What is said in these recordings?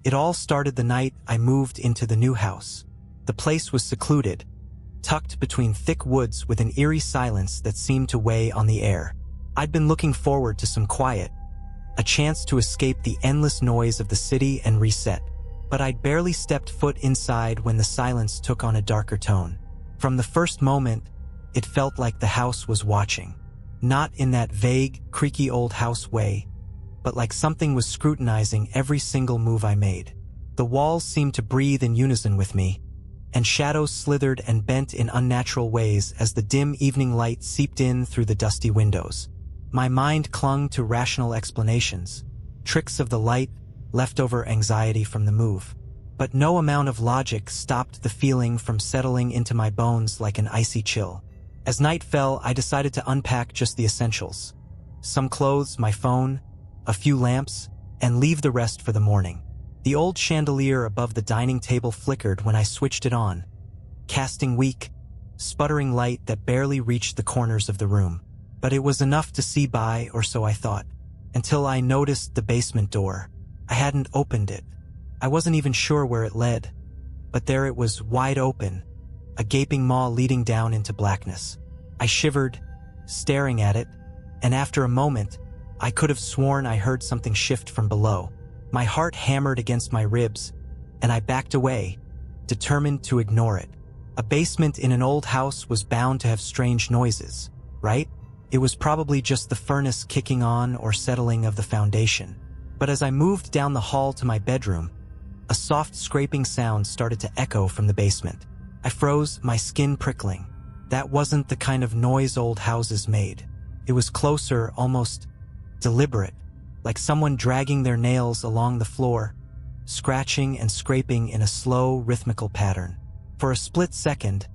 It all started the night I moved into the new house. The place was secluded, tucked between thick woods with an eerie silence that seemed to weigh on the air. I'd been looking forward to some quiet, a chance to escape the endless noise of the city and reset. But I'd barely stepped foot inside when the silence took on a darker tone. From the first moment, it felt like the house was watching. Not in that vague, creaky old house way, but like something was scrutinizing every single move I made. The walls seemed to breathe in unison with me, and shadows slithered and bent in unnatural ways as the dim evening light seeped in through the dusty windows. My mind clung to rational explanations, tricks of the light, leftover anxiety from the move. But no amount of logic stopped the feeling from settling into my bones like an icy chill. As night fell, I decided to unpack just the essentials. Some clothes, my phone, a few lamps, and leave the rest for the morning. The old chandelier above the dining table flickered when I switched it on, casting weak, sputtering light that barely reached the corners of the room. But it was enough to see by, or so I thought, until I noticed the basement door. I hadn't opened it. I wasn't even sure where it led, but there it was, wide open, a gaping maw leading down into blackness. I shivered, staring at it, and after a moment, I could have sworn I heard something shift from below. My heart hammered against my ribs, and I backed away, determined to ignore it. A basement in an old house was bound to have strange noises, right? It was probably just the furnace kicking on or settling of the foundation. But as I moved down the hall to my bedroom, a soft scraping sound started to echo from the basement. I froze, my skin prickling. That wasn't the kind of noise old houses made. It was closer, almost deliberate, like someone dragging their nails along the floor, scratching and scraping in a slow, rhythmical pattern. For a split second,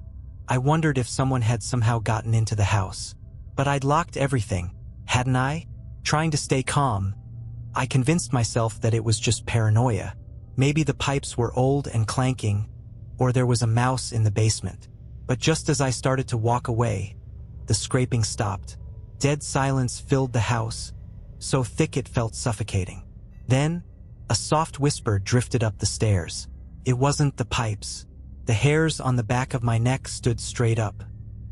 I wondered if someone had somehow gotten into the house. But I'd locked everything, hadn't I? Trying to stay calm, I convinced myself that it was just paranoia. Maybe the pipes were old and clanking, or there was a mouse in the basement. But just as I started to walk away, the scraping stopped. Dead silence filled the house, so thick it felt suffocating. Then, a soft whisper drifted up the stairs. It wasn't the pipes. The hairs on the back of my neck stood straight up.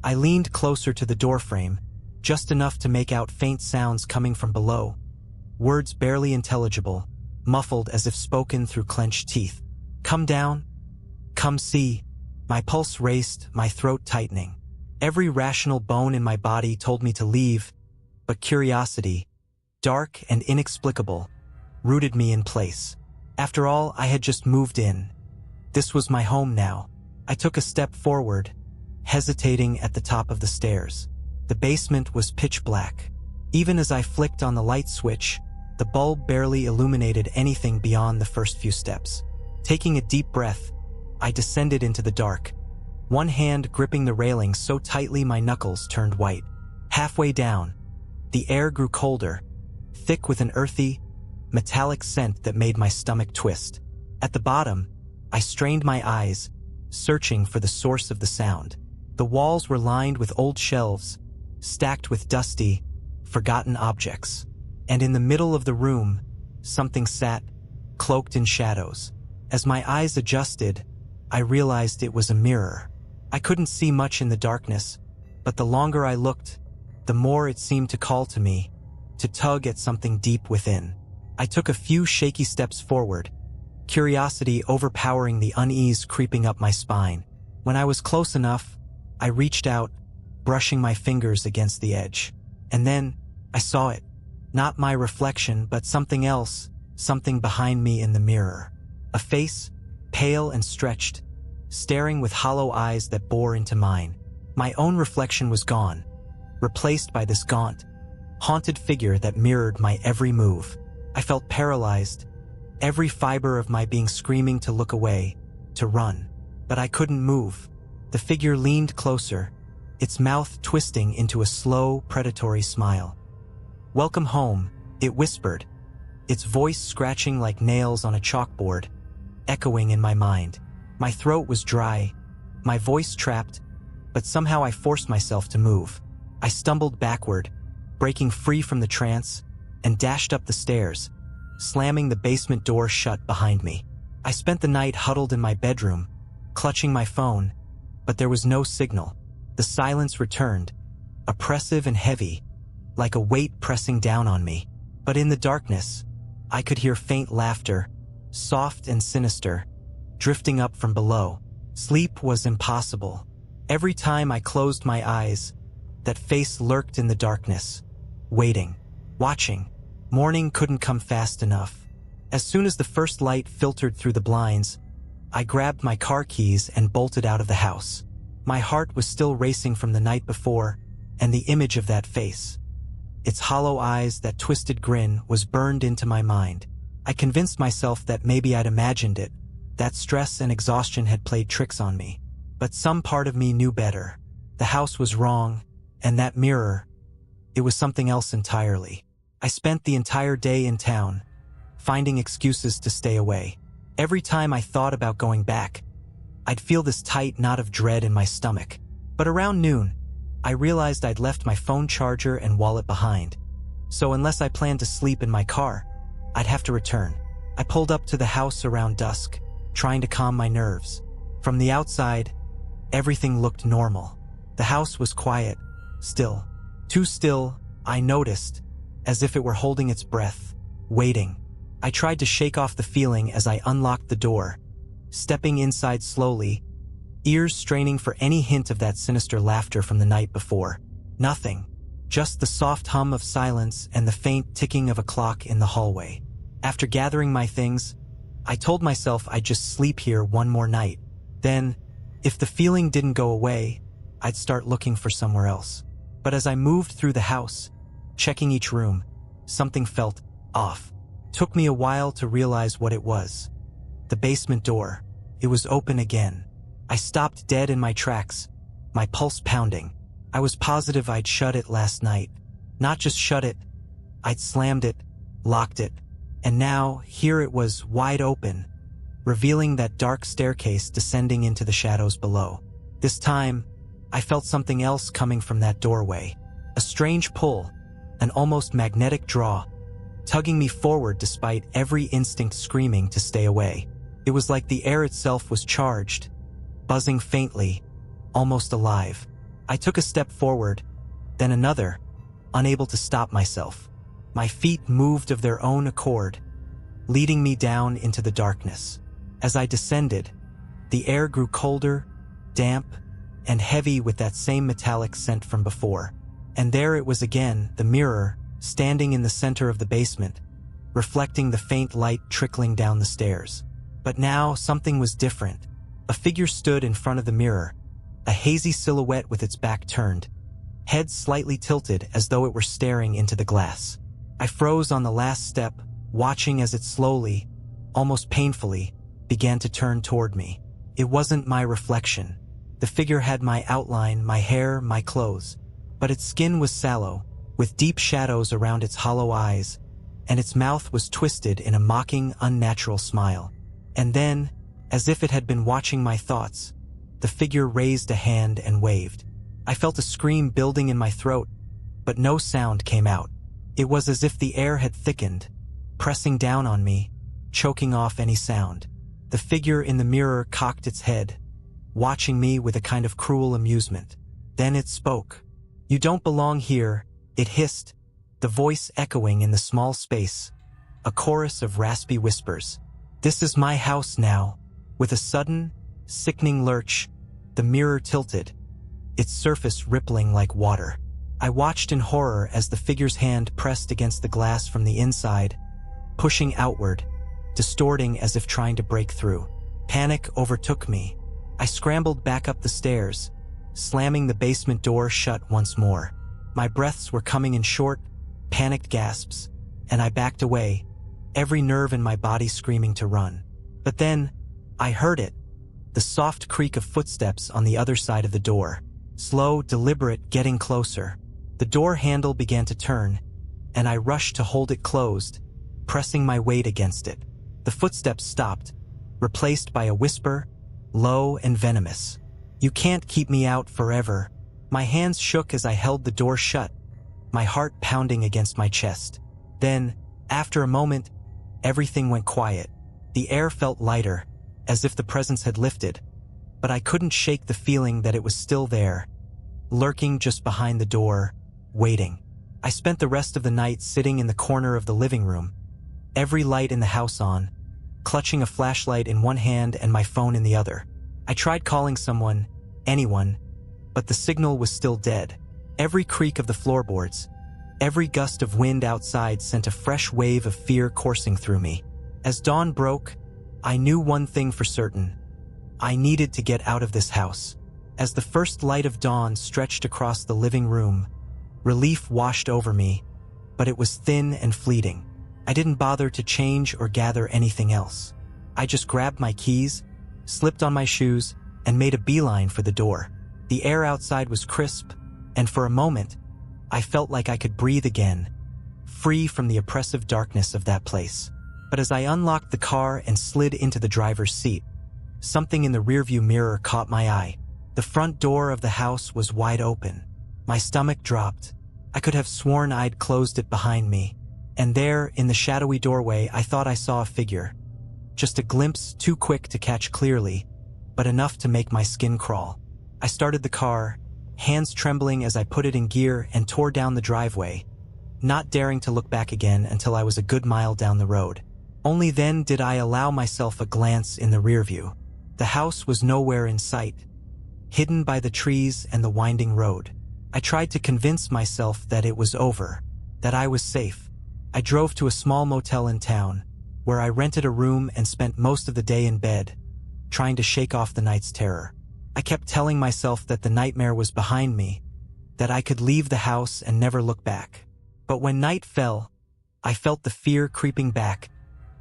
I leaned closer to the doorframe, just enough to make out faint sounds coming from below. Words barely intelligible, muffled as if spoken through clenched teeth. "Come down. Come see." My pulse raced, my throat tightening. Every rational bone in my body told me to leave, but curiosity, dark and inexplicable, rooted me in place. After all, I had just moved in. This was my home now. I took a step forward, hesitating at the top of the stairs. The basement was pitch black. Even as I flicked on the light switch, the bulb barely illuminated anything beyond the first few steps. Taking a deep breath, I descended into the dark, one hand gripping the railing so tightly my knuckles turned white. Halfway down, the air grew colder, thick with an earthy, metallic scent that made my stomach twist. At the bottom, I strained my eyes, searching for the source of the sound. The walls were lined with old shelves, stacked with dusty, forgotten objects. And in the middle of the room, something sat, cloaked in shadows. As my eyes adjusted, I realized it was a mirror. I couldn't see much in the darkness, but the longer I looked, the more it seemed to call to me, to tug at something deep within. I took a few shaky steps forward, curiosity overpowering the unease creeping up my spine. When I was close enough, I reached out, brushing my fingers against the edge. And then, I saw it. Not my reflection, but something else, something behind me in the mirror. A face, pale and stretched, staring with hollow eyes that bore into mine. My own reflection was gone, replaced by this gaunt, haunted figure that mirrored my every move. I felt paralyzed, every fiber of my being screaming to look away, to run. But I couldn't move. The figure leaned closer, its mouth twisting into a slow, predatory smile. "Welcome home," it whispered, its voice scratching like nails on a chalkboard, echoing in my mind. My throat was dry, my voice trapped, but somehow I forced myself to move. I stumbled backward, breaking free from the trance, and dashed up the stairs, slamming the basement door shut behind me. I spent the night huddled in my bedroom, clutching my phone, but there was no signal. The silence returned, oppressive and heavy, like a weight pressing down on me. But in the darkness, I could hear faint laughter, soft and sinister, drifting up from below. Sleep was impossible. Every time I closed my eyes, that face lurked in the darkness, waiting, watching. Morning couldn't come fast enough. As soon as the first light filtered through the blinds, I grabbed my car keys and bolted out of the house. My heart was still racing from the night before, and the image of that face, its hollow eyes, that twisted grin, was burned into my mind. I convinced myself that maybe I'd imagined it, that stress and exhaustion had played tricks on me. But some part of me knew better. The house was wrong, and that mirror, it was something else entirely. I spent the entire day in town, finding excuses to stay away. Every time I thought about going back, I'd feel this tight knot of dread in my stomach. But around noon, I realized I'd left my phone charger and wallet behind. So unless I planned to sleep in my car, I'd have to return. I pulled up to the house around dusk, trying to calm my nerves. From the outside, everything looked normal. The house was quiet, still. Too still, I noticed, as if it were holding its breath, waiting. I tried to shake off the feeling as I unlocked the door, stepping inside slowly, ears straining for any hint of that sinister laughter from the night before. Nothing, just the soft hum of silence and the faint ticking of a clock in the hallway. After gathering my things, I told myself I'd just sleep here one more night. Then, if the feeling didn't go away, I'd start looking for somewhere else. But as I moved through the house, checking each room, something felt off. Took me a while to realize what it was. The basement door. It was open again. I stopped dead in my tracks, my pulse pounding. I was positive I'd shut it last night. Not just shut it, I'd slammed it, locked it. And now, here it was, wide open, revealing that dark staircase descending into the shadows below. This time, I felt something else coming from that doorway. A strange pull, an almost magnetic draw, tugging me forward despite every instinct screaming to stay away. It was like the air itself was charged, buzzing faintly, almost alive. I took a step forward, then another, unable to stop myself. My feet moved of their own accord, leading me down into the darkness. As I descended, the air grew colder, damp, and heavy with that same metallic scent from before. And there it was again, the mirror, standing in the center of the basement, reflecting the faint light trickling down the stairs. But now something was different. A figure stood in front of the mirror, a hazy silhouette with its back turned, head slightly tilted as though it were staring into the glass. I froze on the last step, watching as it slowly, almost painfully, began to turn toward me. It wasn't my reflection. The figure had my outline, my hair, my clothes, but its skin was sallow, with deep shadows around its hollow eyes, and its mouth was twisted in a mocking, unnatural smile. And then, as if it had been watching my thoughts, the figure raised a hand and waved. I felt a scream building in my throat, but no sound came out. It was as if the air had thickened, pressing down on me, choking off any sound. The figure in the mirror cocked its head, watching me with a kind of cruel amusement. Then it spoke. "You don't belong here," it hissed, the voice echoing in the small space, a chorus of raspy whispers. "This is my house now." With a sudden, sickening lurch, the mirror tilted, its surface rippling like water. I watched in horror as the figure's hand pressed against the glass from the inside, pushing outward, distorting as if trying to break through. Panic overtook me. I scrambled back up the stairs, slamming the basement door shut once more. My breaths were coming in short, panicked gasps, and I backed away, every nerve in my body screaming to run. But then, I heard it, the soft creak of footsteps on the other side of the door. Slow, deliberate, getting closer. The door handle began to turn, and I rushed to hold it closed, pressing my weight against it. The footsteps stopped, replaced by a whisper, low and venomous. "You can't keep me out forever." My hands shook as I held the door shut, my heart pounding against my chest. Then, after a moment, everything went quiet. The air felt lighter, as if the presence had lifted, but I couldn't shake the feeling that it was still there, lurking just behind the door, waiting. I spent the rest of the night sitting in the corner of the living room, every light in the house on, clutching a flashlight in one hand and my phone in the other. I tried calling someone, anyone, but the signal was still dead. Every creak of the floorboards, every gust of wind outside sent a fresh wave of fear coursing through me. As dawn broke, I knew one thing for certain. I needed to get out of this house. As the first light of dawn stretched across the living room, relief washed over me, but it was thin and fleeting. I didn't bother to change or gather anything else. I just grabbed my keys, slipped on my shoes, and made a beeline for the door. The air outside was crisp, and for a moment, I felt like I could breathe again, free from the oppressive darkness of that place. But as I unlocked the car and slid into the driver's seat, something in the rearview mirror caught my eye. The front door of the house was wide open. My stomach dropped. I could have sworn I'd closed it behind me. And there, in the shadowy doorway, I thought I saw a figure. Just a glimpse too quick to catch clearly, but enough to make my skin crawl. I started the car, hands trembling as I put it in gear and tore down the driveway, not daring to look back again until I was a good mile down the road. Only then did I allow myself a glance in the rearview. The house was nowhere in sight, hidden by the trees and the winding road. I tried to convince myself that it was over, that I was safe. I drove to a small motel in town, where I rented a room and spent most of the day in bed, trying to shake off the night's terror. I kept telling myself that the nightmare was behind me, that I could leave the house and never look back. But when night fell, I felt the fear creeping back,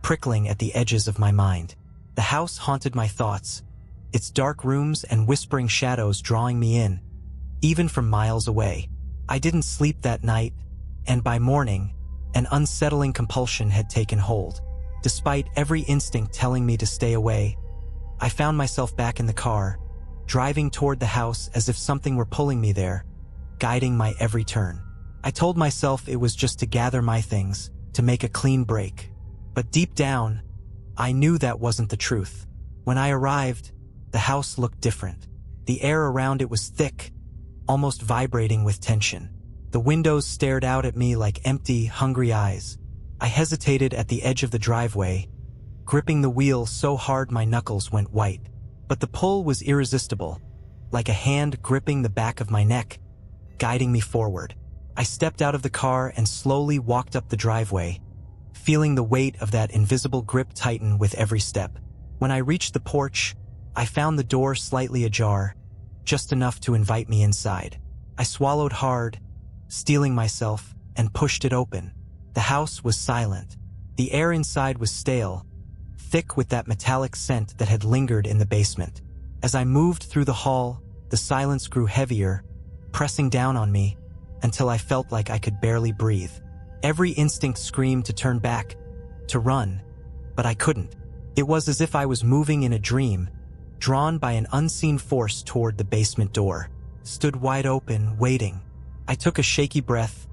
prickling at the edges of my mind. The house haunted my thoughts, its dark rooms and whispering shadows drawing me in, even from miles away. I didn't sleep that night, and by morning, an unsettling compulsion had taken hold. Despite every instinct telling me to stay away, I found myself back in the car, driving toward the house as if something were pulling me there, guiding my every turn. I told myself it was just to gather my things, to make a clean break. But deep down, I knew that wasn't the truth. When I arrived, the house looked different. The air around it was thick, almost vibrating with tension. The windows stared out at me like empty, hungry eyes. I hesitated at the edge of the driveway, gripping the wheel so hard my knuckles went white. But the pull was irresistible, like a hand gripping the back of my neck, guiding me forward. I stepped out of the car and slowly walked up the driveway, feeling the weight of that invisible grip tighten with every step. When I reached the porch, I found the door slightly ajar, just enough to invite me inside. I swallowed hard, steeling myself, and pushed it open. The house was silent. The air inside was stale, thick with that metallic scent that had lingered in the basement. As I moved through the hall, the silence grew heavier, pressing down on me, until I felt like I could barely breathe. Every instinct screamed to turn back, to run, but I couldn't. It was as if I was moving in a dream, drawn by an unseen force toward the basement door. Stood wide open, waiting. I took a shaky breath,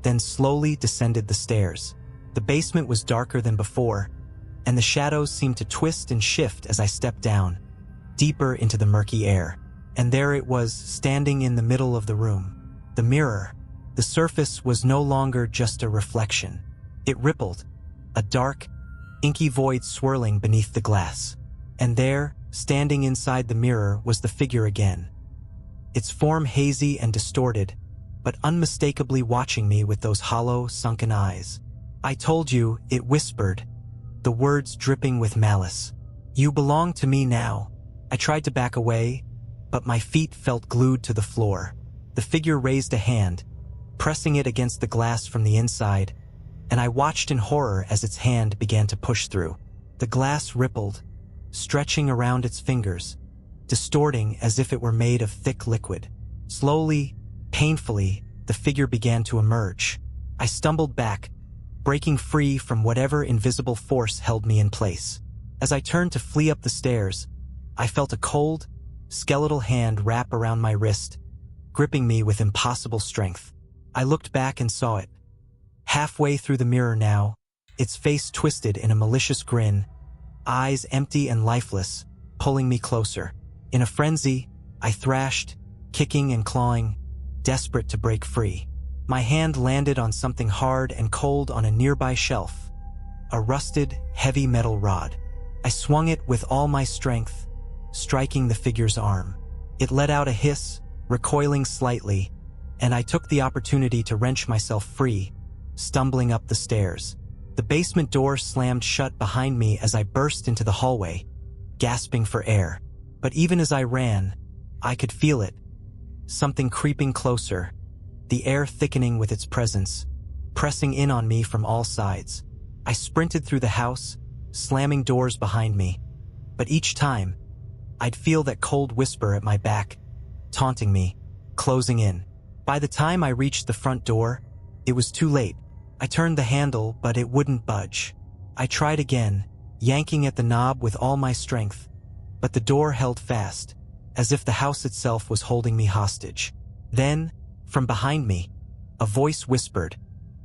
then slowly descended the stairs. The basement was darker than before, and the shadows seemed to twist and shift as I stepped down, deeper into the murky air. And there it was, standing in the middle of the room. The mirror. The surface was no longer just a reflection. It rippled, a dark, inky void swirling beneath the glass. And there, standing inside the mirror, was the figure again. Its form hazy and distorted, but unmistakably watching me with those hollow, sunken eyes. "I told you," it whispered, the words dripping with malice. "You belong to me now." I tried to back away, but my feet felt glued to the floor. The figure raised a hand, pressing it against the glass from the inside, and I watched in horror as its hand began to push through. The glass rippled, stretching around its fingers, distorting as if it were made of thick liquid. Slowly, painfully, the figure began to emerge. I stumbled back, breaking free from whatever invisible force held me in place. As I turned to flee up the stairs, I felt a cold, skeletal hand wrap around my wrist, gripping me with impossible strength. I looked back and saw it. Halfway through the mirror now, its face twisted in a malicious grin, eyes empty and lifeless, pulling me closer. In a frenzy, I thrashed, kicking and clawing, desperate to break free. My hand landed on something hard and cold on a nearby shelf. A rusted, heavy metal rod. I swung it with all my strength, striking the figure's arm. It let out a hiss, recoiling slightly, and I took the opportunity to wrench myself free, stumbling up the stairs. The basement door slammed shut behind me as I burst into the hallway, gasping for air. But even as I ran, I could feel it. Something creeping closer, the air thickening with its presence, pressing in on me from all sides. I sprinted through the house, slamming doors behind me. But each time, I'd feel that cold whisper at my back, taunting me, closing in. By the time I reached the front door, it was too late. I turned the handle, but it wouldn't budge. I tried again, yanking at the knob with all my strength, but the door held fast, as if the house itself was holding me hostage. Then, from behind me, a voice whispered,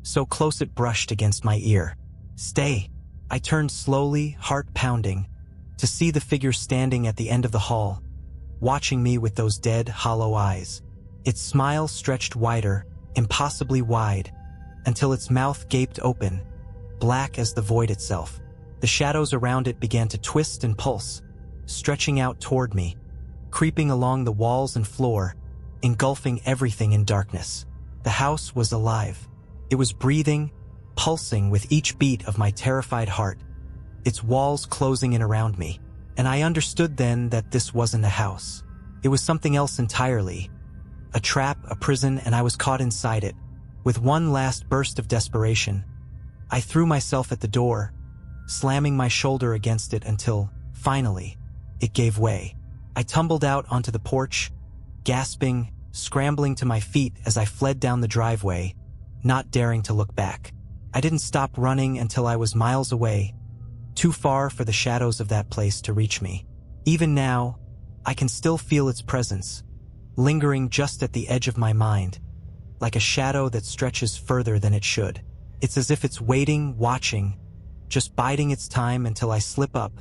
so close it brushed against my ear. "Stay." I turned slowly, heart pounding, to see the figure standing at the end of the hall, watching me with those dead, hollow eyes. Its smile stretched wider, impossibly wide, until its mouth gaped open, black as the void itself. The shadows around it began to twist and pulse, stretching out toward me, creeping along the walls and floor, engulfing everything in darkness. The house was alive. It was breathing, pulsing with each beat of my terrified heart, its walls closing in around me. And I understood then that this wasn't a house. It was something else entirely. A trap, a prison, and I was caught inside it. With one last burst of desperation, I threw myself at the door, slamming my shoulder against it until, finally, it gave way. I tumbled out onto the porch, gasping, scrambling to my feet as I fled down the driveway, not daring to look back. I didn't stop running until I was miles away, too far for the shadows of that place to reach me. Even now, I can still feel its presence, lingering just at the edge of my mind, like a shadow that stretches further than it should. It's as if it's waiting, watching, just biding its time until I slip up,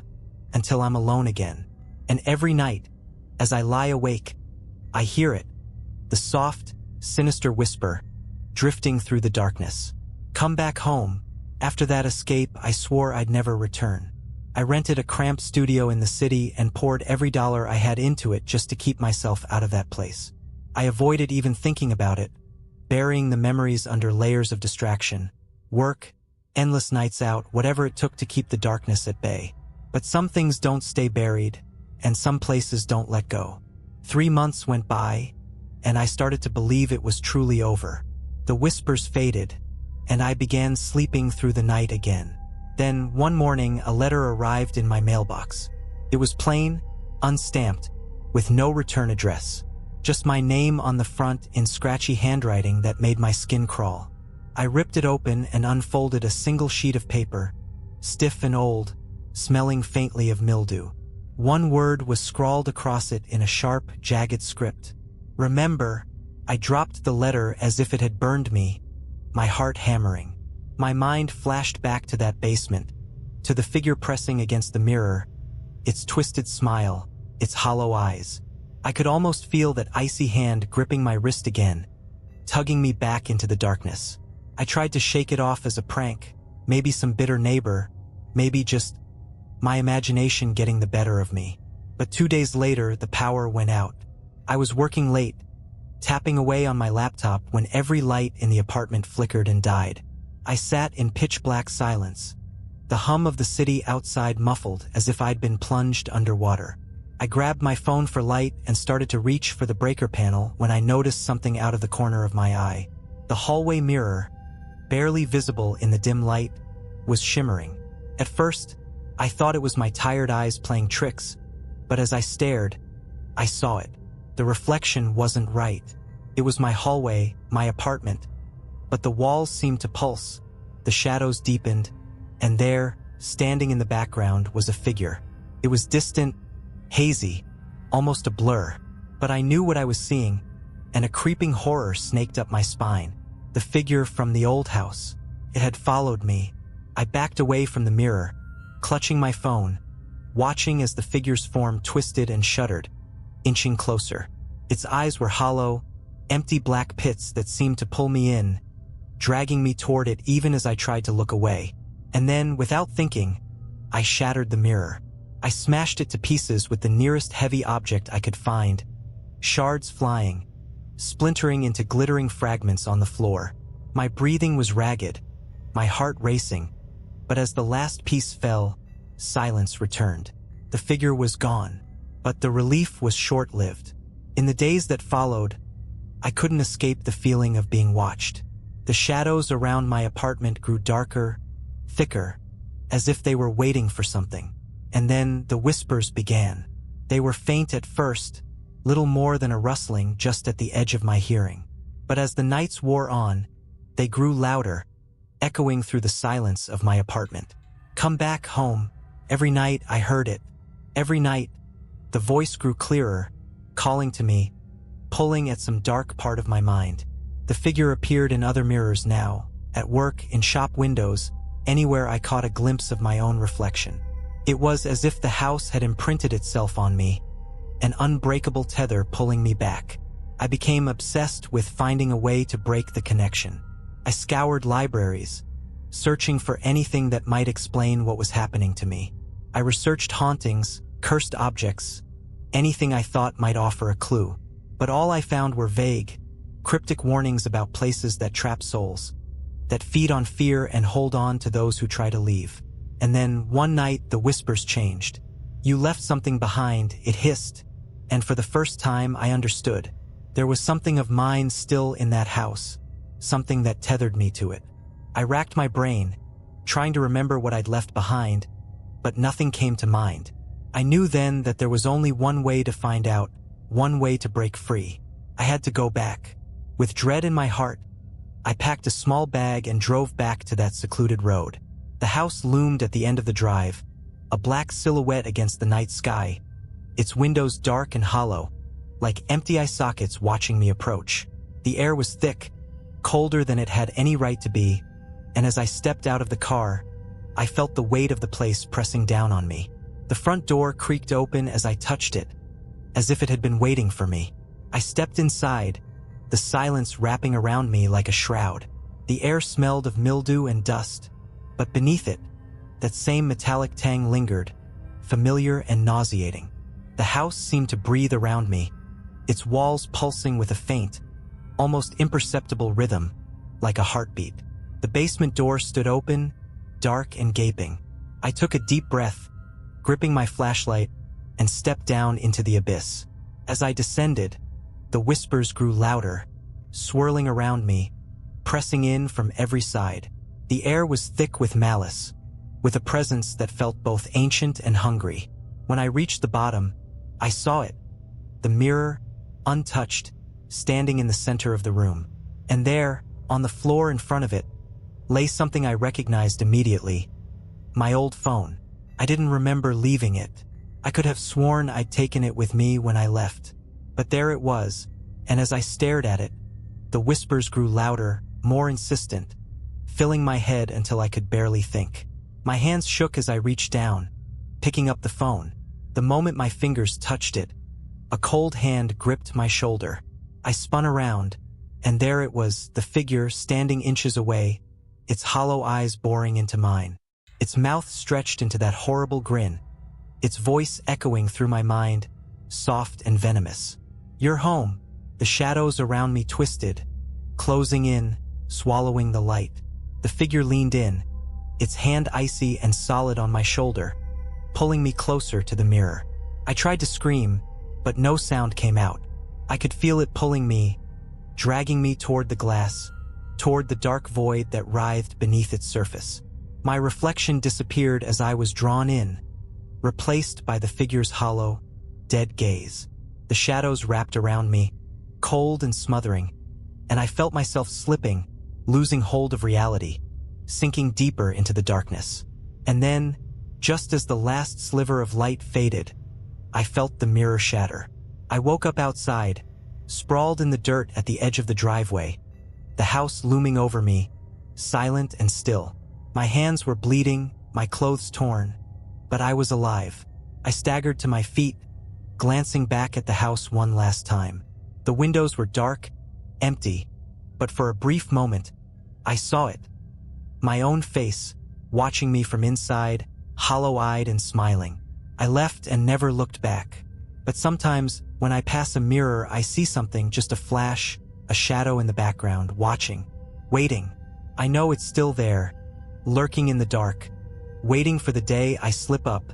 until I'm alone again. And every night, as I lie awake, I hear it, the soft, sinister whisper, drifting through the darkness. Come back home. After that escape, I swore I'd never return. I rented a cramped studio in the city and poured every dollar I had into it just to keep myself out of that place. I avoided even thinking about it, burying the memories under layers of distraction, work, endless nights out, whatever it took to keep the darkness at bay. But some things don't stay buried, and some places don't let go. 3 months went by, and I started to believe it was truly over. The whispers faded, and I began sleeping through the night again. Then, one morning, a letter arrived in my mailbox. It was plain, unstamped, with no return address. Just my name on the front in scratchy handwriting that made my skin crawl. I ripped it open and unfolded a single sheet of paper, stiff and old, smelling faintly of mildew. One word was scrawled across it in a sharp, jagged script. Remember. I dropped the letter as if it had burned me, my heart hammering. My mind flashed back to that basement, to the figure pressing against the mirror, its twisted smile, its hollow eyes. I could almost feel that icy hand gripping my wrist again, tugging me back into the darkness. I tried to shake it off as a prank, maybe some bitter neighbor, maybe just my imagination getting the better of me. But 2 days later, the power went out. I was working late, tapping away on my laptop when every light in the apartment flickered and died. I sat in pitch-black silence, the hum of the city outside muffled as if I'd been plunged underwater. I grabbed my phone for light and started to reach for the breaker panel when I noticed something out of the corner of my eye. The hallway mirror, barely visible in the dim light, was shimmering. At first, I thought it was my tired eyes playing tricks, but as I stared, I saw it. The reflection wasn't right. It was my hallway, my apartment. But the walls seemed to pulse, the shadows deepened, and there, standing in the background, was a figure. It was distant, hazy, almost a blur. But I knew what I was seeing, and a creeping horror snaked up my spine. The figure from the old house. It had followed me. I backed away from the mirror, clutching my phone, watching as the figure's form twisted and shuddered, inching closer. Its eyes were hollow, empty black pits that seemed to pull me in, dragging me toward it even as I tried to look away. And then, without thinking, I shattered the mirror. I smashed it to pieces with the nearest heavy object I could find, shards flying, splintering into glittering fragments on the floor. My breathing was ragged, my heart racing, but as the last piece fell, silence returned. The figure was gone, but the relief was short-lived. In the days that followed, I couldn't escape the feeling of being watched. The shadows around my apartment grew darker, thicker, as if they were waiting for something. And then the whispers began. They were faint at first, little more than a rustling just at the edge of my hearing. But as the nights wore on, they grew louder, echoing through the silence of my apartment. Come back home. Every night I heard it. Every night, the voice grew clearer, calling to me, pulling at some dark part of my mind. The figure appeared in other mirrors now, at work, in shop windows, anywhere I caught a glimpse of my own reflection. It was as if the house had imprinted itself on me, an unbreakable tether pulling me back. I became obsessed with finding a way to break the connection. I scoured libraries, searching for anything that might explain what was happening to me. I researched hauntings, cursed objects, anything I thought might offer a clue. But all I found were vague, cryptic warnings about places that trap souls, that feed on fear and hold on to those who try to leave. And then, one night, the whispers changed. You left something behind, it hissed, and for the first time I understood. There was something of mine still in that house, something that tethered me to it. I racked my brain, trying to remember what I'd left behind, but nothing came to mind. I knew then that there was only one way to find out, one way to break free. I had to go back. With dread in my heart, I packed a small bag and drove back to that secluded road. The house loomed at the end of the drive, a black silhouette against the night sky, its windows dark and hollow, like empty eye sockets watching me approach. The air was thick, colder than it had any right to be, and as I stepped out of the car, I felt the weight of the place pressing down on me. The front door creaked open as I touched it, as if it had been waiting for me. I stepped inside, the silence wrapping around me like a shroud. The air smelled of mildew and dust, but beneath it, that same metallic tang lingered, familiar and nauseating. The house seemed to breathe around me, its walls pulsing with a faint, almost imperceptible rhythm, like a heartbeat. The basement door stood open, dark and gaping. I took a deep breath, gripping my flashlight, and stepped down into the abyss. As I descended, the whispers grew louder, swirling around me, pressing in from every side. The air was thick with malice, with a presence that felt both ancient and hungry. When I reached the bottom, I saw it, the mirror, untouched, standing in the center of the room. And there, on the floor in front of it, lay something I recognized immediately: my old phone. I didn't remember leaving it. I could have sworn I'd taken it with me when I left. But there it was, and as I stared at it, the whispers grew louder, more insistent, filling my head until I could barely think. My hands shook as I reached down, picking up the phone. The moment my fingers touched it, a cold hand gripped my shoulder. I spun around, and there it was, the figure standing inches away, its hollow eyes boring into mine. Its mouth stretched into that horrible grin, its voice echoing through my mind, soft and venomous. "You're home." The shadows around me twisted, closing in, swallowing the light. The figure leaned in, its hand icy and solid on my shoulder, pulling me closer to the mirror. I tried to scream, but no sound came out. I could feel it pulling me, dragging me toward the glass, toward the dark void that writhed beneath its surface. My reflection disappeared as I was drawn in, replaced by the figure's hollow, dead gaze. The shadows wrapped around me, cold and smothering, and I felt myself slipping, losing hold of reality, sinking deeper into the darkness. And then, just as the last sliver of light faded, I felt the mirror shatter. I woke up outside, sprawled in the dirt at the edge of the driveway, the house looming over me, silent and still. My hands were bleeding, my clothes torn, but I was alive. I staggered to my feet, glancing back at the house one last time. The windows were dark, empty, but for a brief moment, I saw it. My own face, watching me from inside, hollow-eyed and smiling. I left and never looked back. But sometimes, when I pass a mirror, I see something, just a flash, a shadow in the background, watching, waiting. I know it's still there, lurking in the dark, waiting for the day I slip up,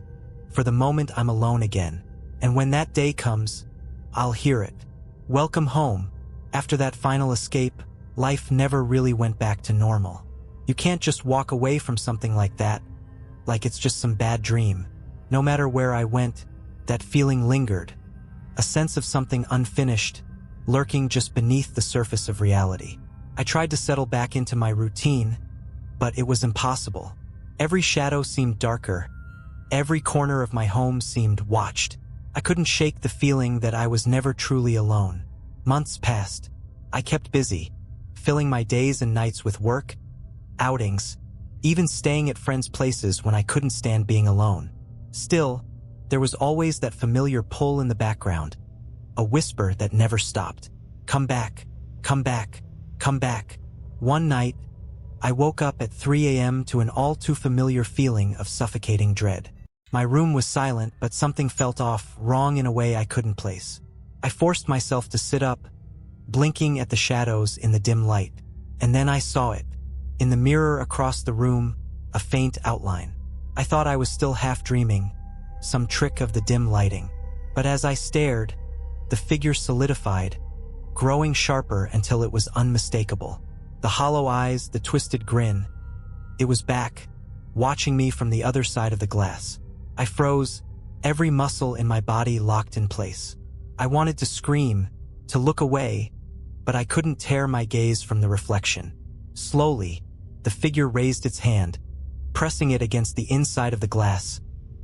for the moment I'm alone again. And when that day comes, I'll hear it. Welcome home. After that final escape, life never really went back to normal. You can't just walk away from something like that, like it's just some bad dream. No matter where I went, that feeling lingered. A sense of something unfinished, lurking just beneath the surface of reality. I tried to settle back into my routine, but it was impossible. Every shadow seemed darker. Every corner of my home seemed watched. I couldn't shake the feeling that I was never truly alone. Months passed. I kept busy, filling my days and nights with work, outings, even staying at friends' places when I couldn't stand being alone. Still, there was always that familiar pull in the background, a whisper that never stopped. Come back, come back, come back. One night, I woke up at 3 a.m. to an all-too-familiar feeling of suffocating dread. My room was silent, but something felt off, wrong in a way I couldn't place. I forced myself to sit up, blinking at the shadows in the dim light. And then I saw it. In the mirror across the room, a faint outline. I thought I was still half dreaming, some trick of the dim lighting. But as I stared, the figure solidified, growing sharper until it was unmistakable. The hollow eyes, the twisted grin. It was back, watching me from the other side of the glass. I froze, every muscle in my body locked in place. I wanted to scream, to look away, but I couldn't tear my gaze from the reflection. Slowly, the figure raised its hand, pressing it against the inside of the glass,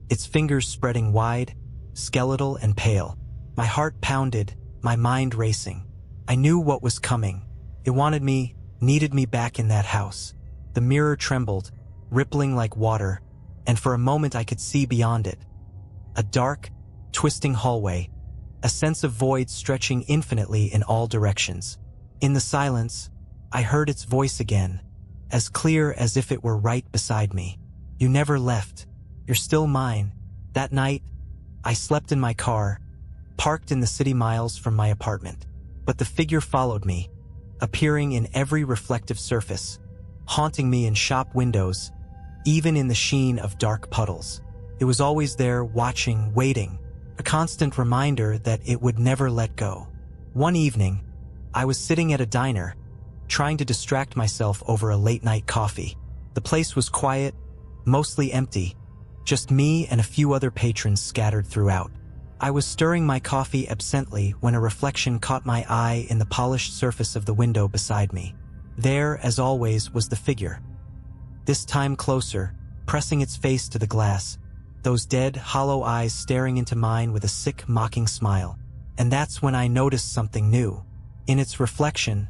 its fingers spreading wide, skeletal and pale. My heart pounded, my mind racing. I knew what was coming. It wanted me, needed me back in that house. The mirror trembled, rippling like water, and for a moment I could see beyond it. A dark, twisting hallway, a sense of void stretching infinitely in all directions. In the silence, I heard its voice again, as clear as if it were right beside me. You never left. You're still mine. That night, I slept in my car, parked in the city miles from my apartment. But the figure followed me, appearing in every reflective surface, haunting me in shop windows, even in the sheen of dark puddles. It was always there, watching, waiting, a constant reminder that it would never let go. One evening, I was sitting at a diner, trying to distract myself over a late-night coffee. The place was quiet, mostly empty, just me and a few other patrons scattered throughout. I was stirring my coffee absently when a reflection caught my eye in the polished surface of the window beside me. There, as always, was the figure. This time closer, pressing its face to the glass, those dead, hollow eyes staring into mine with a sick, mocking smile. And that's when I noticed something new. In its reflection,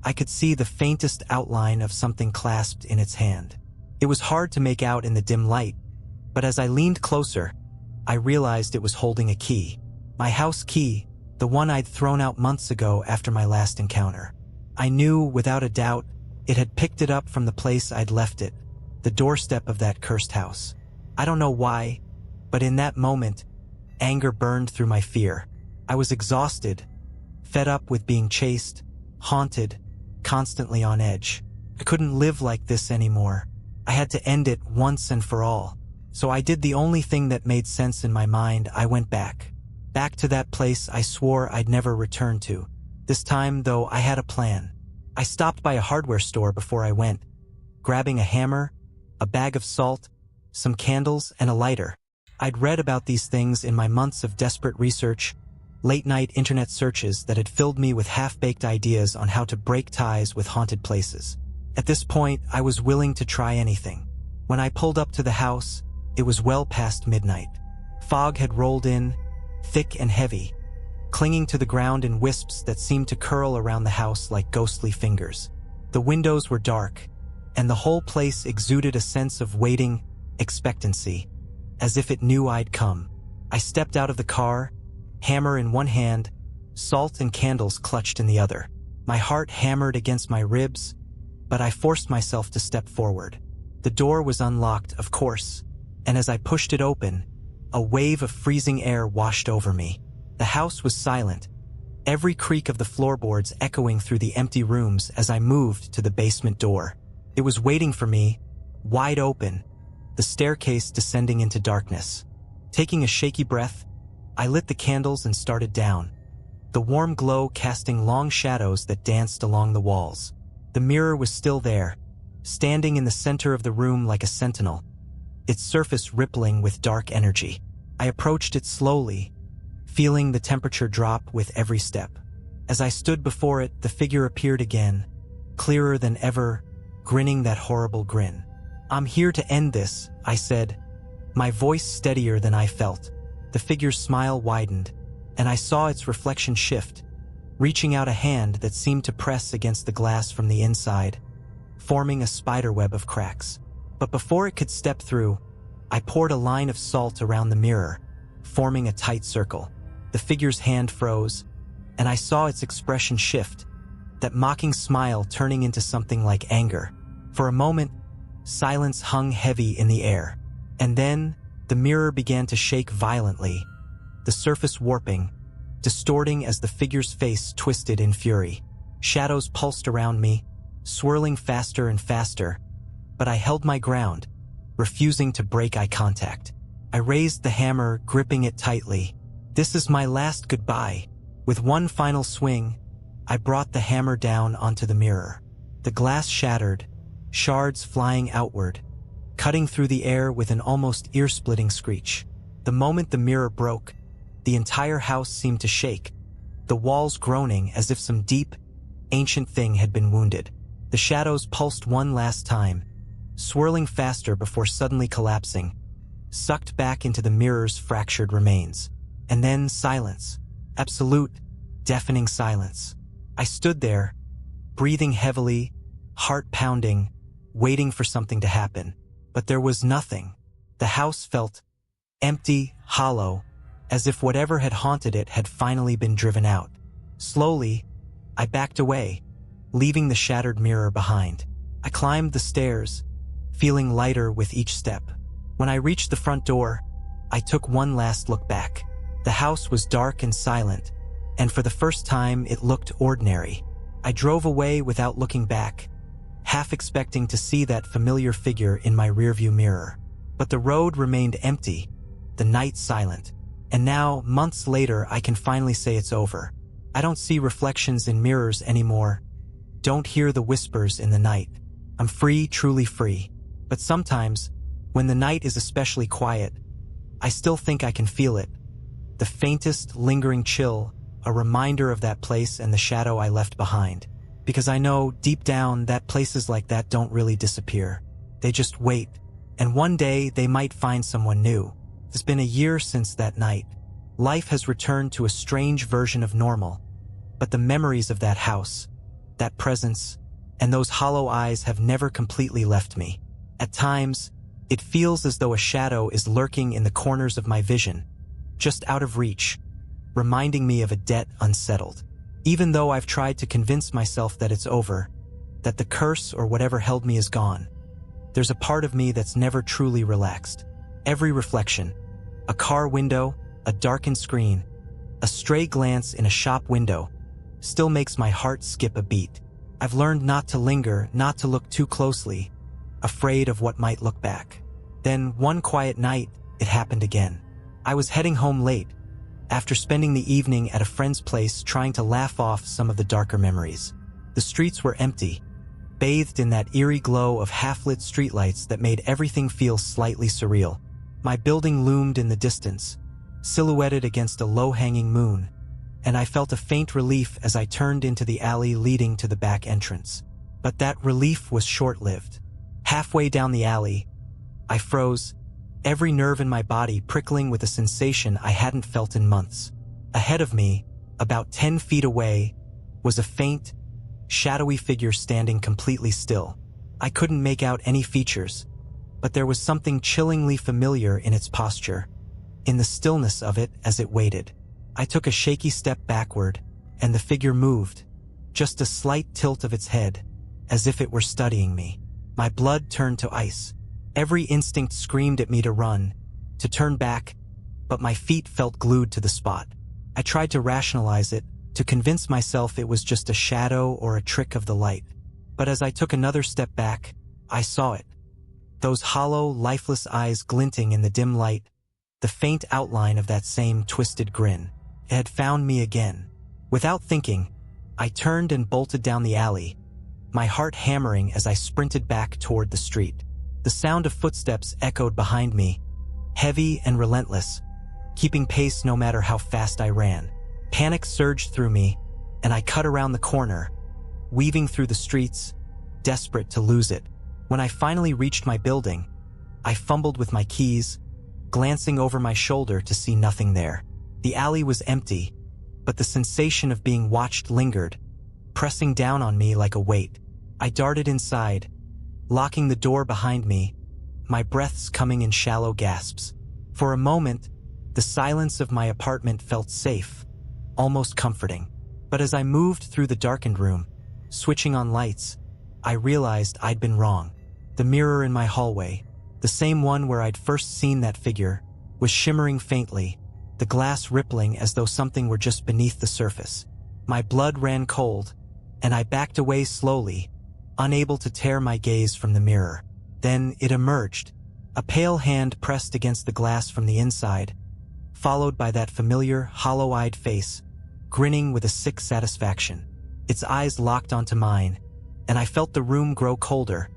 I could see the faintest outline of something clasped in its hand. It was hard to make out in the dim light, but as I leaned closer, I realized it was holding a key. My house key, the one I'd thrown out months ago after my last encounter. I knew, without a doubt, it had picked it up from the place I'd left it, the doorstep of that cursed house. I don't know why, but in that moment, anger burned through my fear. I was exhausted, fed up with being chased, haunted, constantly on edge. I couldn't live like this anymore. I had to end it once and for all. So I did the only thing that made sense in my mind. I went back. Back to that place I swore I'd never return to. This time, though, I had a plan. I stopped by a hardware store before I went, grabbing a hammer, a bag of salt, some candles, and a lighter. I'd read about these things in my months of desperate research, late-night internet searches that had filled me with half-baked ideas on how to break ties with haunted places. At this point, I was willing to try anything. When I pulled up to the house, it was well past midnight. Fog had rolled in, thick and heavy, clinging to the ground in wisps that seemed to curl around the house like ghostly fingers. The windows were dark, and the whole place exuded a sense of waiting, expectancy, as if it knew I'd come. I stepped out of the car, hammer in one hand, salt and candles clutched in the other. My heart hammered against my ribs, but I forced myself to step forward. The door was unlocked, of course, and as I pushed it open, a wave of freezing air washed over me. The house was silent, every creak of the floorboards echoing through the empty rooms as I moved to the basement door. It was waiting for me, wide open, the staircase descending into darkness. Taking a shaky breath, I lit the candles and started down, the warm glow casting long shadows that danced along the walls. The mirror was still there, standing in the center of the room like a sentinel, its surface rippling with dark energy. I approached it slowly, feeling the temperature drop with every step. As I stood before it, the figure appeared again, clearer than ever, grinning that horrible grin. "I'm here to end this," I said, my voice steadier than I felt. The figure's smile widened, and I saw its reflection shift, reaching out a hand that seemed to press against the glass from the inside, forming a spiderweb of cracks. But before it could step through, I poured a line of salt around the mirror, forming a tight circle. The figure's hand froze, and I saw its expression shift, that mocking smile turning into something like anger. For a moment, silence hung heavy in the air. And then, the mirror began to shake violently, the surface warping, distorting as the figure's face twisted in fury. Shadows pulsed around me, swirling faster and faster, but I held my ground, refusing to break eye contact. I raised the hammer, gripping it tightly. This is my last goodbye. With one final swing, I brought the hammer down onto the mirror. The glass shattered, shards flying outward, cutting through the air with an almost ear-splitting screech. The moment the mirror broke, the entire house seemed to shake, the walls groaning as if some deep, ancient thing had been wounded. The shadows pulsed one last time, swirling faster before suddenly collapsing, sucked back into the mirror's fractured remains. And then silence. Absolute, deafening silence. I stood there, breathing heavily, heart pounding, waiting for something to happen. But there was nothing. The house felt empty, hollow, as if whatever had haunted it had finally been driven out. Slowly, I backed away, leaving the shattered mirror behind. I climbed the stairs, feeling lighter with each step. When I reached the front door, I took one last look back. The house was dark and silent, and for the first time it looked ordinary. I drove away without looking back, half expecting to see that familiar figure in my rearview mirror. But the road remained empty, the night silent. And now, months later, I can finally say it's over. I don't see reflections in mirrors anymore. Don't hear the whispers in the night. I'm free, truly free. But sometimes, when the night is especially quiet, I still think I can feel it. The faintest, lingering chill, a reminder of that place and the shadow I left behind. Because I know, deep down, that places like that don't really disappear. They just wait, and one day they might find someone new. It's been a year since that night. Life has returned to a strange version of normal, but the memories of that house, that presence, and those hollow eyes have never completely left me. At times, it feels as though a shadow is lurking in the corners of my vision, just out of reach, reminding me of a debt unsettled. Even though I've tried to convince myself that it's over, that the curse or whatever held me is gone, there's a part of me that's never truly relaxed. Every reflection, a car window, a darkened screen, a stray glance in a shop window, still makes my heart skip a beat. I've learned not to linger, not to look too closely, afraid of what might look back. Then, one quiet night, it happened again. I was heading home late, after spending the evening at a friend's place trying to laugh off some of the darker memories. The streets were empty, bathed in that eerie glow of half-lit streetlights that made everything feel slightly surreal. My building loomed in the distance, silhouetted against a low-hanging moon, and I felt a faint relief as I turned into the alley leading to the back entrance. But that relief was short-lived. Halfway down the alley, I froze, every nerve in my body prickling with a sensation I hadn't felt in months. Ahead of me, about 10 feet away, was a faint, shadowy figure standing completely still. I couldn't make out any features, but there was something chillingly familiar in its posture. in the stillness of it as it waited. I took a shaky step backward, and the figure moved, just a slight tilt of its head, as if it were studying me. My blood turned to ice. Every instinct screamed at me to run, to turn back, but my feet felt glued to the spot. I tried to rationalize it, to convince myself it was just a shadow or a trick of the light. But as I took another step back, I saw it. Those hollow, lifeless eyes glinting in the dim light, the faint outline of that same twisted grin. It had found me again. Without thinking, I turned and bolted down the alley, my heart hammering as I sprinted back toward the street. The sound of footsteps echoed behind me, heavy and relentless, keeping pace no matter how fast I ran. Panic surged through me, and I cut around the corner, weaving through the streets, desperate to lose it. When I finally reached my building, I fumbled with my keys, glancing over my shoulder to see nothing there. The alley was empty, but the sensation of being watched lingered, pressing down on me like a weight. I darted inside, locking the door behind me, my breaths coming in shallow gasps. For a moment, the silence of my apartment felt safe, almost comforting. But as I moved through the darkened room, switching on lights, I realized I'd been wrong. The mirror in my hallway, the same one where I'd first seen that figure, was shimmering faintly, the glass rippling as though something were just beneath the surface. My blood ran cold, and I backed away slowly, unable to tear my gaze from the mirror. Then it emerged, a pale hand pressed against the glass from the inside, followed by that familiar, hollow-eyed face, grinning with a sick satisfaction. Its eyes locked onto mine, and I felt the room grow colder,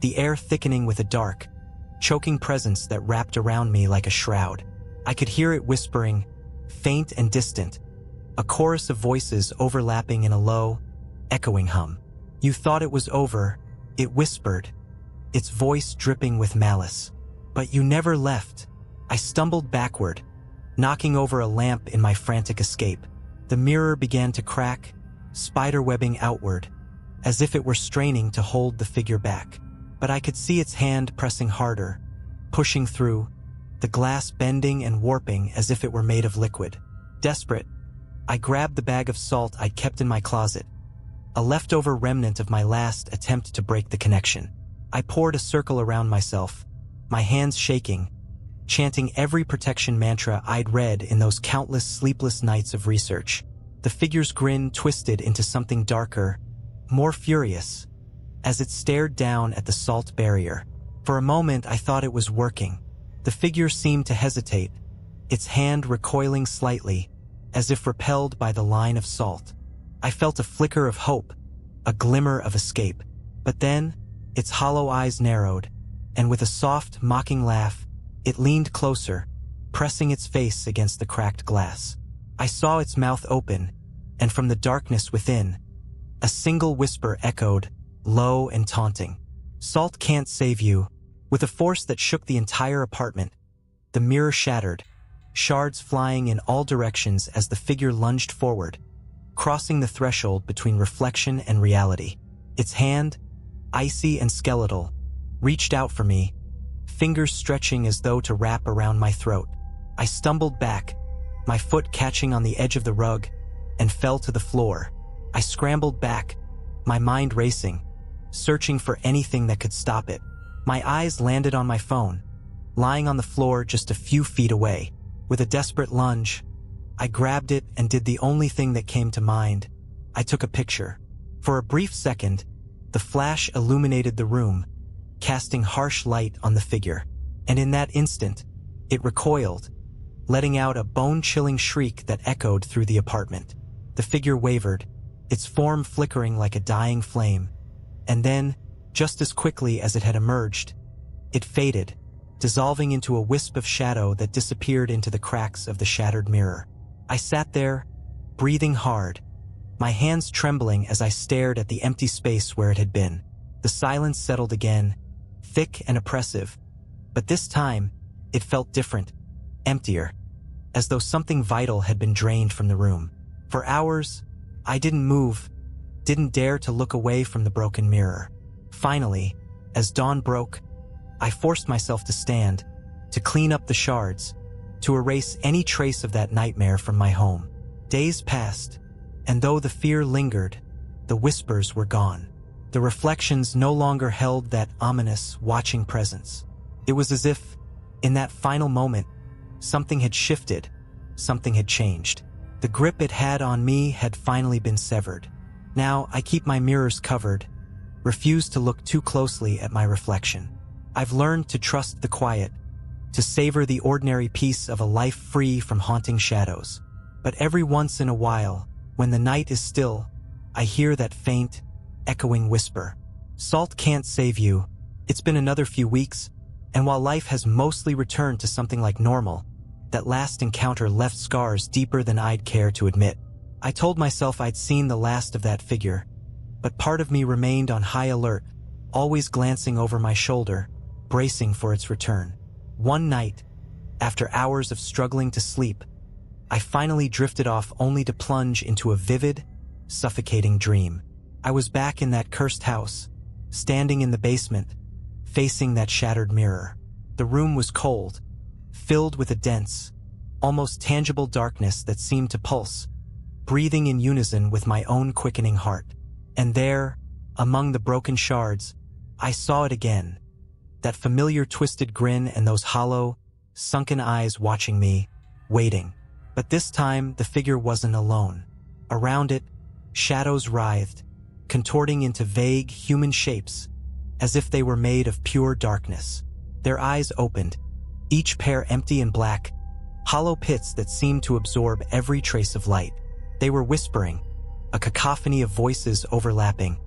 the air thickening with a dark, choking presence that wrapped around me like a shroud. I could hear it whispering, faint and distant, a chorus of voices overlapping in a low, echoing hum. "You thought it was over," it whispered, its voice dripping with malice. "But you never left." I stumbled backward, knocking over a lamp in my frantic escape. The mirror began to crack, spiderwebbing outward, as if it were straining to hold the figure back. But I could see its hand pressing harder, pushing through, the glass bending and warping as if it were made of liquid. Desperate, I grabbed the bag of salt I'd kept in my closet, a leftover remnant of my last attempt to break the connection. I poured a circle around myself, my hands shaking, chanting every protection mantra I'd read in those countless sleepless nights of research. The figure's grin twisted into something darker, more furious, as it stared down at the salt barrier. For a moment I thought it was working. The figure seemed to hesitate, its hand recoiling slightly, as if repelled by the line of salt. I felt a flicker of hope, a glimmer of escape. But then, its hollow eyes narrowed, and with a soft, mocking laugh, it leaned closer, pressing its face against the cracked glass. I saw its mouth open, and from the darkness within, a single whisper echoed, low and taunting. "Salt can't save you." With a force that shook the entire apartment, the mirror shattered, shards flying in all directions as the figure lunged forward, crossing the threshold between reflection and reality. Its hand, icy and skeletal, reached out for me, fingers stretching as though to wrap around my throat. I stumbled back, my foot catching on the edge of the rug, and fell to the floor. I scrambled back, my mind racing, searching for anything that could stop it. My eyes landed on my phone, lying on the floor just a few feet away. With a desperate lunge, I grabbed it and did the only thing that came to mind. I took a picture. For a brief second, the flash illuminated the room, casting harsh light on the figure. And in that instant, it recoiled, letting out a bone-chilling shriek that echoed through the apartment. The figure wavered, its form flickering like a dying flame. And then, just as quickly as it had emerged, it faded, dissolving into a wisp of shadow that disappeared into the cracks of the shattered mirror. I sat there, breathing hard, my hands trembling as I stared at the empty space where it had been. The silence settled again, thick and oppressive, but this time, it felt different, emptier, as though something vital had been drained from the room. For hours, I didn't move, didn't dare to look away from the broken mirror. Finally, as dawn broke, I forced myself to stand, to clean up the shards, to erase any trace of that nightmare from my home. Days passed, and though the fear lingered, the whispers were gone. The reflections no longer held that ominous, watching presence. It was as if, in that final moment, something had shifted, something had changed. The grip it had on me had finally been severed. Now I keep my mirrors covered, refuse to look too closely at my reflection. I've learned to trust the quiet, to savor the ordinary peace of a life free from haunting shadows. But every once in a while, when the night is still, I hear that faint, echoing whisper. Salt can't save you. It's been another few weeks, and while life has mostly returned to something like normal, that last encounter left scars deeper than I'd care to admit. I told myself I'd seen the last of that figure, but part of me remained on high alert, always glancing over my shoulder, bracing for its return. One night, after hours of struggling to sleep, I finally drifted off only to plunge into a vivid, suffocating dream. I was back in that cursed house, standing in the basement, facing that shattered mirror. The room was cold, filled with a dense, almost tangible darkness that seemed to pulse, breathing in unison with my own quickening heart. And there, among the broken shards, I saw it again, that familiar twisted grin and those hollow, sunken eyes watching me, waiting. But this time, the figure wasn't alone. Around it, shadows writhed, contorting into vague human shapes, as if they were made of pure darkness. Their eyes opened, each pair empty and black, hollow pits that seemed to absorb every trace of light. They were whispering, a cacophony of voices overlapping,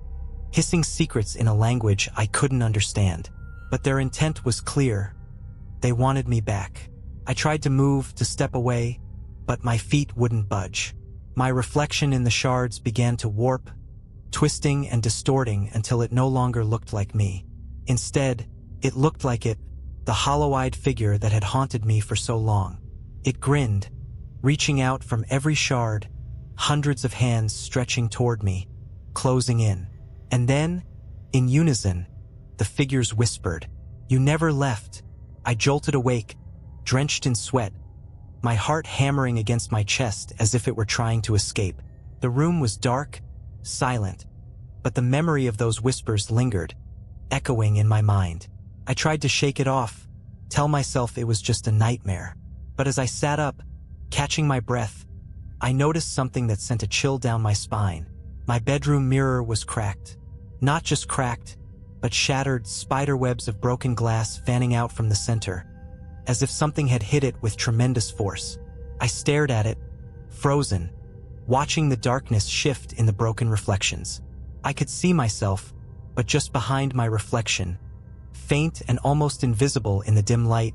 hissing secrets in a language I couldn't understand. But their intent was clear. They wanted me back. I tried to move, to step away, but my feet wouldn't budge. My reflection in the shards began to warp, twisting and distorting until it no longer looked like me. Instead, it looked like it, the hollow-eyed figure that had haunted me for so long. It grinned, reaching out from every shard, hundreds of hands stretching toward me, closing in. And then, in unison, the figures whispered, "You never left." I jolted awake, drenched in sweat, my heart hammering against my chest as if it were trying to escape. The room was dark, silent, but the memory of those whispers lingered, echoing in my mind. I tried to shake it off, tell myself it was just a nightmare. But as I sat up, catching my breath, I noticed something that sent a chill down my spine. My bedroom mirror was cracked. Not just cracked, but shattered, spiderwebs of broken glass fanning out from the center, as if something had hit it with tremendous force. I stared at it, frozen, watching the darkness shift in the broken reflections. I could see myself, but just behind my reflection, faint and almost invisible in the dim light,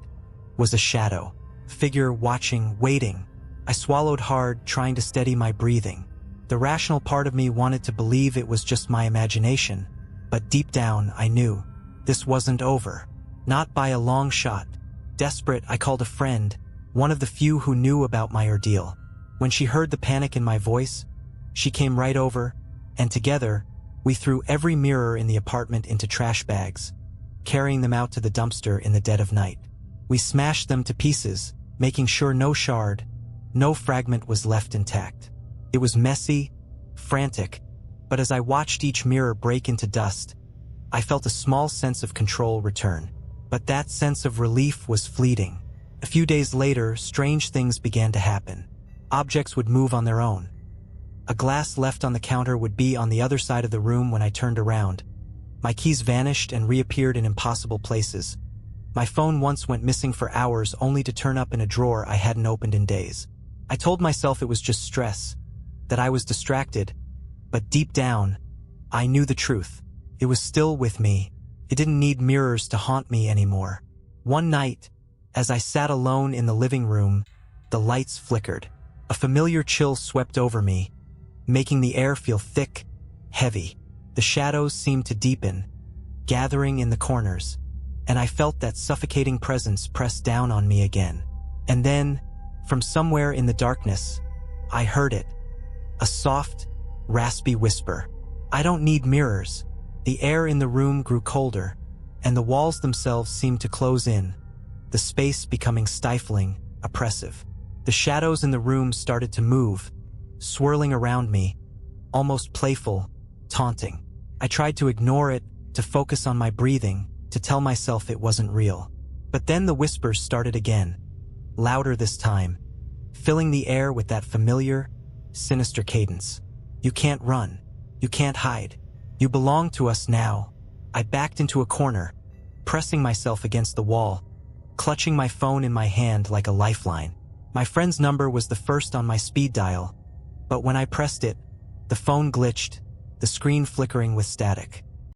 was a shadow, figure watching, waiting. I swallowed hard, trying to steady my breathing. The rational part of me wanted to believe it was just my imagination, but deep down I knew this wasn't over. Not by a long shot. Desperate, I called a friend, one of the few who knew about my ordeal. When she heard the panic in my voice, she came right over, and together, we threw every mirror in the apartment into trash bags, carrying them out to the dumpster in the dead of night. We smashed them to pieces, making sure no shard, no fragment was left intact. It was messy, frantic, but as I watched each mirror break into dust, I felt a small sense of control return. But that sense of relief was fleeting. A few days later, strange things began to happen. Objects would move on their own. A glass left on the counter would be on the other side of the room when I turned around. My keys vanished and reappeared in impossible places. My phone once went missing for hours only to turn up in a drawer I hadn't opened in days. I told myself it was just stress, that I was distracted, but deep down, I knew the truth. It was still with me. It didn't need mirrors to haunt me anymore. One night, as I sat alone in the living room, the lights flickered. A familiar chill swept over me, making the air feel thick, heavy. The shadows seemed to deepen, gathering in the corners, and I felt that suffocating presence press down on me again. And then, from somewhere in the darkness, I heard it. A soft, raspy whisper. "I don't need mirrors." The air in the room grew colder, and the walls themselves seemed to close in, the space becoming stifling, oppressive. The shadows in the room started to move, swirling around me, almost playful, taunting. I tried to ignore it, to focus on my breathing, to tell myself it wasn't real. But then the whispers started again, louder this time, filling the air with that familiar, sinister cadence. You can't run. You can't hide. You belong to us now. I backed into a corner, pressing myself against the wall, clutching my phone in my hand like a lifeline. My friend's number was the first on my speed dial, but when I pressed it, the phone glitched, the screen flickering with static.